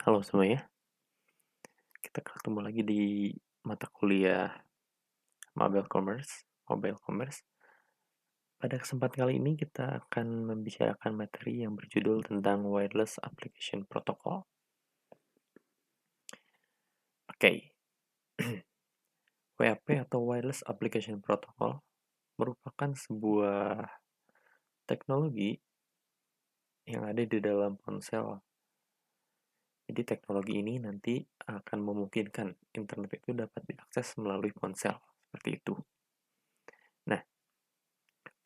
Halo semuanya, kita ketemu lagi di mata kuliah Mobile Commerce. Mobile Commerce. Pada kesempatan kali ini kita akan membicarakan materi yang berjudul tentang Wireless Application Protocol. Oke, WAP atau Wireless Application Protocol merupakan sebuah teknologi yang ada di dalam ponsel. Jadi teknologi ini nanti akan memungkinkan internet itu dapat diakses melalui ponsel, seperti itu. Nah,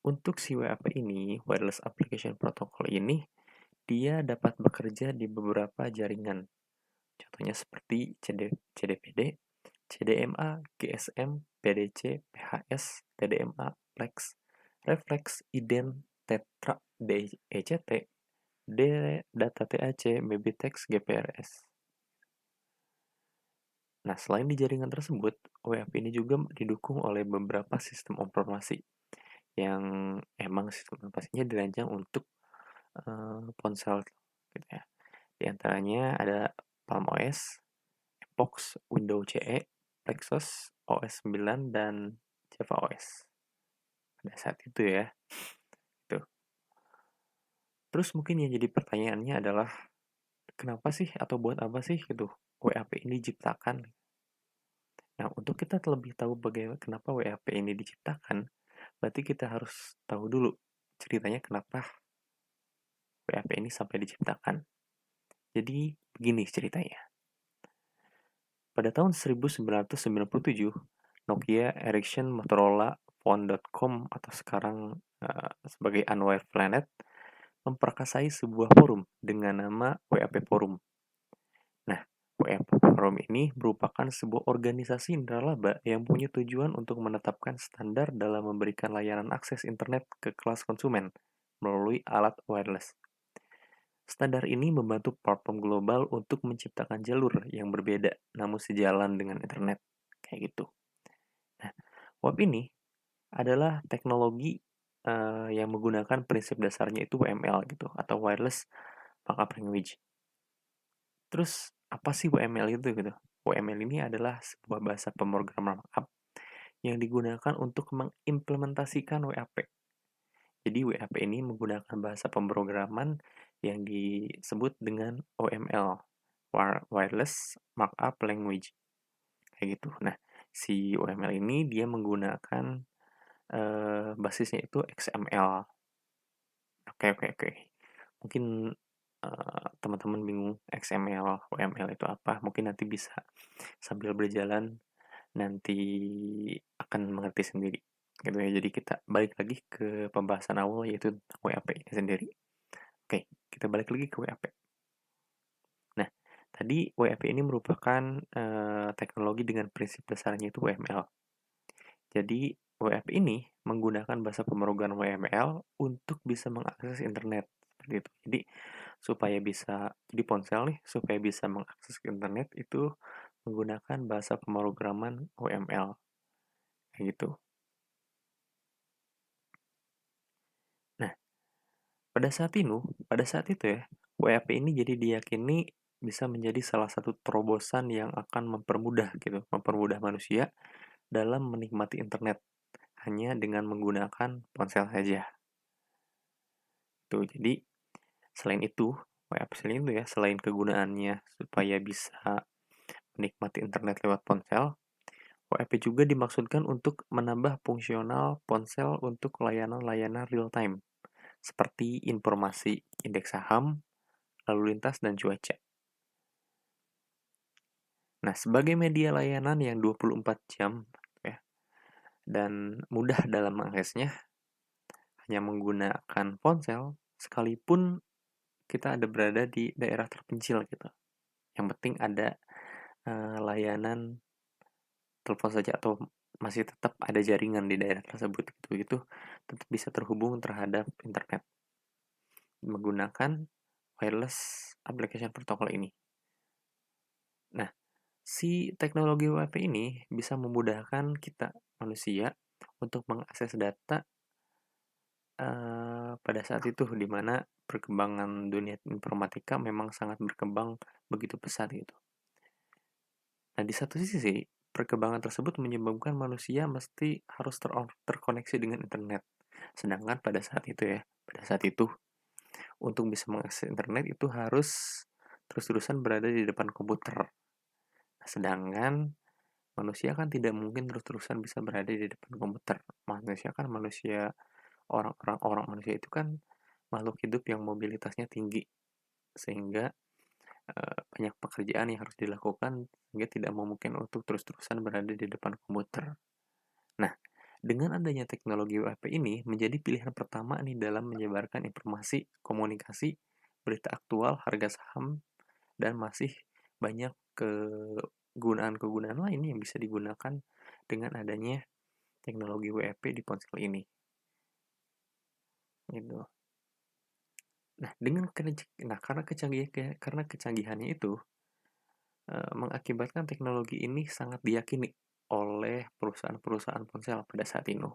untuk si WAP ini, Wireless Application Protocol ini, dia dapat bekerja di beberapa jaringan. Contohnya seperti CDPD, CDMA, GSM, PDC, PHS, TDMA, Plex, Reflex, IDEN, Tetra, DECT, Data TAC, Babytex, GPRS. Nah, selain di jaringan tersebut, WAP ini juga didukung oleh beberapa sistem informasi yang emang sistem informasinya dirancang untuk ponsel gitu ya. Di antaranya ada Palm OS, Epox, Windows CE, Plexos, OS 9, dan Java OS. Pada saat itu ya. Tuh. Terus mungkin yang jadi pertanyaannya adalah kenapa sih atau buat apa sih gitu WAP ini diciptakan? Nah, untuk kita terlebih tahu bagaimana kenapa WAP ini diciptakan, berarti kita harus tahu dulu ceritanya kenapa WAP ini sampai diciptakan. Jadi begini ceritanya. Pada tahun 1997, Nokia, Ericsson, Motorola, Phone.com atau sekarang sebagai Unwired Planet memperkasai sebuah forum dengan nama WAP Forum. Nah, WAP Forum ini merupakan sebuah organisasi nirlaba yang punya tujuan untuk menetapkan standar dalam memberikan layanan akses internet ke kelas konsumen melalui alat wireless. Standar ini membantu platform global untuk menciptakan jalur yang berbeda namun sejalan dengan internet. Kayak gitu. Nah, WAP ini adalah teknologi yang menggunakan prinsip dasarnya itu WML gitu atau Wireless Markup Language. Terus apa sih WML itu gitu? WML ini adalah sebuah bahasa pemrograman markup yang digunakan untuk mengimplementasikan WAP. Jadi WAP ini menggunakan bahasa pemrograman yang disebut dengan OML, Wireless Markup Language. Kayak gitu. Nah, si OML ini dia menggunakan basisnya itu XML. Oke. Mungkin teman-teman bingung XML, OML itu apa? Mungkin nanti bisa sambil berjalan nanti akan mengerti sendiri. Gitu ya. Jadi kita balik lagi ke pembahasan awal yaitu WAP ini sendiri. Oke, kita balik lagi ke WAP. Nah, tadi WAP ini merupakan teknologi dengan prinsip dasarnya itu WML. Jadi, WAP ini menggunakan bahasa pemrograman WML untuk bisa mengakses internet. Seperti itu. Jadi, supaya bisa di ponsel nih, supaya bisa mengakses internet itu menggunakan bahasa pemrograman WML. Kayak gitu. Nah, pada saat itu ya, WAP ini jadi diyakini bisa menjadi salah satu terobosan yang akan mempermudah manusia dalam menikmati internet hanya dengan menggunakan ponsel saja. Tuh, jadi selain itu, WhatsApp selain itu ya, selain kegunaannya supaya bisa menikmati internet lewat ponsel, WhatsApp juga dimaksudkan untuk menambah fungsional ponsel untuk layanan-layanan real time, seperti informasi indeks saham, lalu lintas, dan cuaca. Nah, sebagai media layanan yang 24 jam ya, dan mudah dalam mengaksesnya, hanya menggunakan ponsel, sekalipun kita ada berada di daerah terpencil gitu. Yang penting ada layanan telepon saja atau masih tetap ada jaringan di daerah tersebut gitu, itu tetap bisa terhubung terhadap internet menggunakan wireless application protocol ini. Nah, si teknologi WiFi ini bisa memudahkan kita manusia untuk mengakses data pada saat itu di mana perkembangan dunia informatika memang sangat berkembang begitu pesat gitu. Nah, di satu sisi, perkembangan tersebut menyebabkan manusia mesti harus terkoneksi dengan internet. Sedangkan pada saat itu untuk bisa mengakses internet itu harus terus-terusan berada di depan komputer. Sedangkan manusia kan tidak mungkin terus-terusan bisa berada di depan komputer. Orang manusia itu kan makhluk hidup yang mobilitasnya tinggi, sehingga banyak pekerjaan yang harus dilakukan sehingga tidak memungkinkan untuk terus-terusan berada di depan komputer. Nah, dengan adanya teknologi WhatsApp ini menjadi pilihan pertama nih dalam menyebarkan informasi, komunikasi, berita aktual, harga saham, dan masih banyak kegunaan-kegunaan lain yang bisa digunakan dengan adanya teknologi WhatsApp di ponsel ini. Gitu. Nah, karena kecanggihannya itu mengakibatkan teknologi ini sangat diyakini oleh perusahaan-perusahaan ponsel pada saat ini.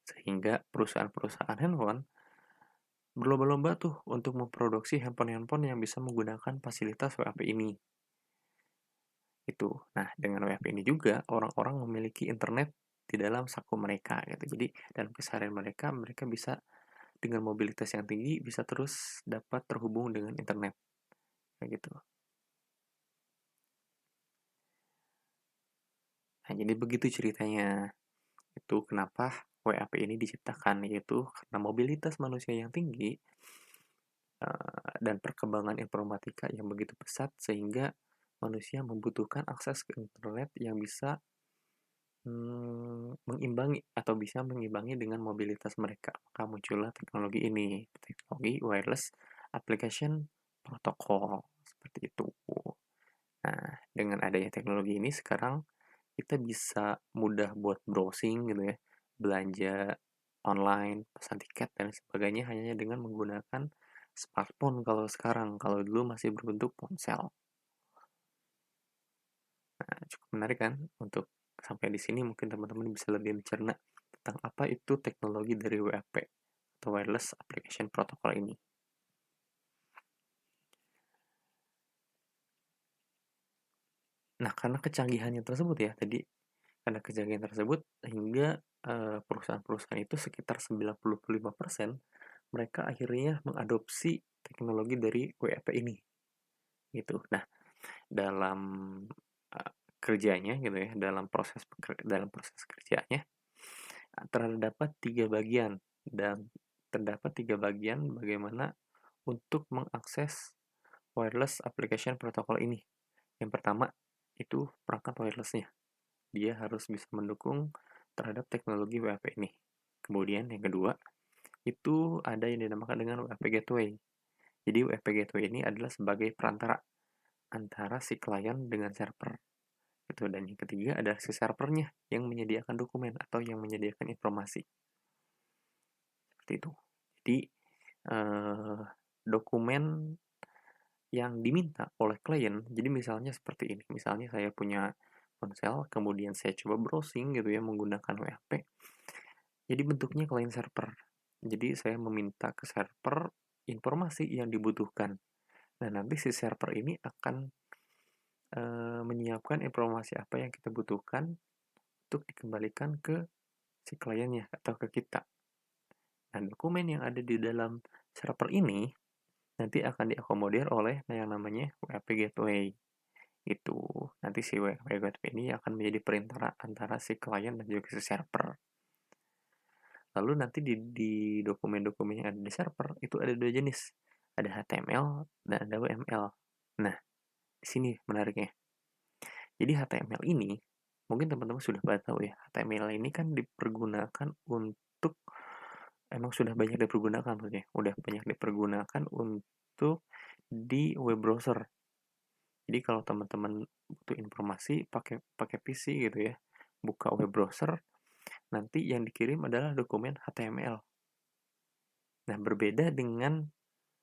Sehingga perusahaan-perusahaan handphone berlomba-lomba tuh untuk memproduksi handphone-handphone yang bisa menggunakan fasilitas WhatsApp ini. Itu. Nah, dengan WhatsApp ini juga orang-orang memiliki internet di dalam saku mereka gitu. Jadi dalam keseharian mereka bisa dengan mobilitas yang tinggi bisa terus dapat terhubung dengan internet. Kayak gitu. Nah, jadi begitu ceritanya. Itu kenapa WAP ini diciptakan, yaitu karena mobilitas manusia yang tinggi dan perkembangan informatika yang begitu pesat sehingga manusia membutuhkan akses ke internet yang bisa mengimbangi dengan mobilitas mereka. Maka muncullah teknologi ini, teknologi wireless application protocol seperti itu. Nah, dengan adanya teknologi ini sekarang kita bisa mudah buat browsing gitu ya, belanja online, pesan tiket dan sebagainya hanya dengan menggunakan smartphone kalau sekarang, kalau dulu masih berbentuk ponsel. Nah, cukup menarik kan untuk sampai di sini mungkin teman-teman bisa lebih mencerna tentang apa itu teknologi dari WAP atau Wireless Application Protocol ini. Nah, karena kecanggihannya tersebut ya tadi, karena kecanggihan tersebut hingga perusahaan-perusahaan itu sekitar 95% mereka akhirnya mengadopsi teknologi dari WAP ini gitu. Nah, dalam kerjanya gitu ya, dalam proses kerjanya terdapat tiga bagian dan terdapat tiga bagian bagaimana untuk mengakses wireless application protocol ini. Yang pertama itu perangkat wirelessnya, dia harus bisa mendukung terhadap teknologi WAP ini. Kemudian yang kedua itu ada yang dinamakan dengan WAP gateway. Jadi WAP gateway ini adalah sebagai perantara antara si klien dengan server. Itu. Dan yang ketiga adalah si servernya yang menyediakan dokumen atau yang menyediakan informasi. Seperti itu. Jadi dokumen yang diminta oleh klien, jadi misalnya seperti ini. Misalnya saya punya ponsel, kemudian saya coba browsing gitu ya menggunakan WAP. Jadi bentuknya client server. Jadi saya meminta ke server informasi yang dibutuhkan. Nah, nanti si server ini akan menyiapkan informasi apa yang kita butuhkan untuk dikembalikan ke si kliennya atau ke kita. Nah, dokumen yang ada di dalam server ini nanti akan diakomodir oleh yang namanya WAP Gateway. Itu nanti si WAP Gateway ini akan menjadi perantara antara si klien dan juga si server. Lalu nanti di dokumen-dokumen yang ada di server itu ada dua jenis. Ada HTML dan ada WML. Nah, di sini menariknya. Jadi HTML ini mungkin teman-teman sudah pada tahu ya, HTML ini kan dipergunakan untuk emang sudah banyak dipergunakan maksudnya. Udah banyak dipergunakan untuk di web browser. Jadi kalau teman-teman butuh informasi pakai pakai PC gitu ya, buka web browser, nanti yang dikirim adalah dokumen HTML. Nah, berbeda dengan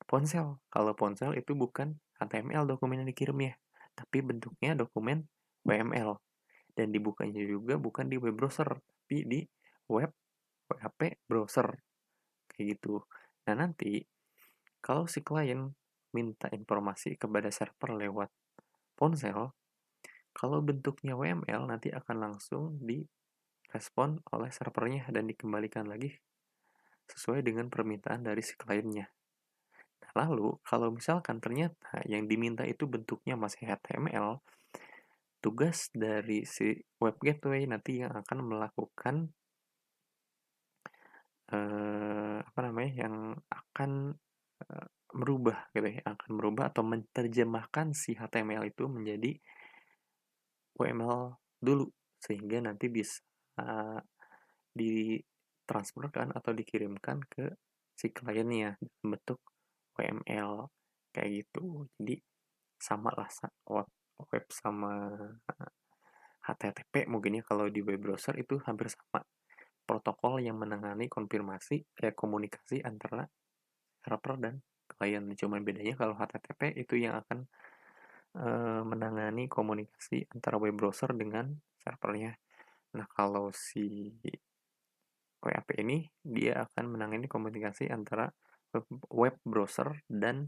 ponsel. Kalau ponsel itu bukan HTML dokumen yang dikirimnya, tapi bentuknya dokumen WML. Dan dibukanya juga bukan di web browser, tapi di web WAP browser. Kayak gitu. Nah, nanti kalau si klien minta informasi kepada server lewat ponsel, kalau bentuknya WML nanti akan langsung direspon oleh servernya dan dikembalikan lagi sesuai dengan permintaan dari si kliennya. Nah, lalu kalau misalkan ternyata yang diminta itu bentuknya masih HTML, tugas dari si web gateway nanti yang akan melakukan apa namanya, yang akan merubah gitu ya, akan merubah atau menerjemahkan si HTML itu menjadi WML dulu, sehingga nanti bisa ditransferkan atau dikirimkan ke si kliennya dalam bentuk WML kayak gitu. Jadi sama lah web web sama HTTP mungkin ya, kalau di web browser itu hampir sama. Protokol yang menangani konfirmasi komunikasi antara server dan klien. Cuman bedanya kalau HTTP itu yang akan menangani komunikasi antara web browser dengan servernya. Nah, kalau si WAP ini dia akan menangani komunikasi antara web browser dan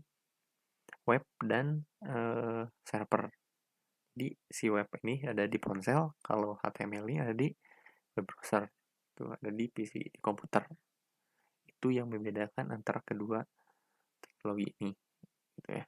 web dan server. Jadi si web ini ada di ponsel, kalau HTML ini ada di web browser. Itu ada di PC, di komputer. Itu yang membedakan antara kedua teknologi ini, gitu ya.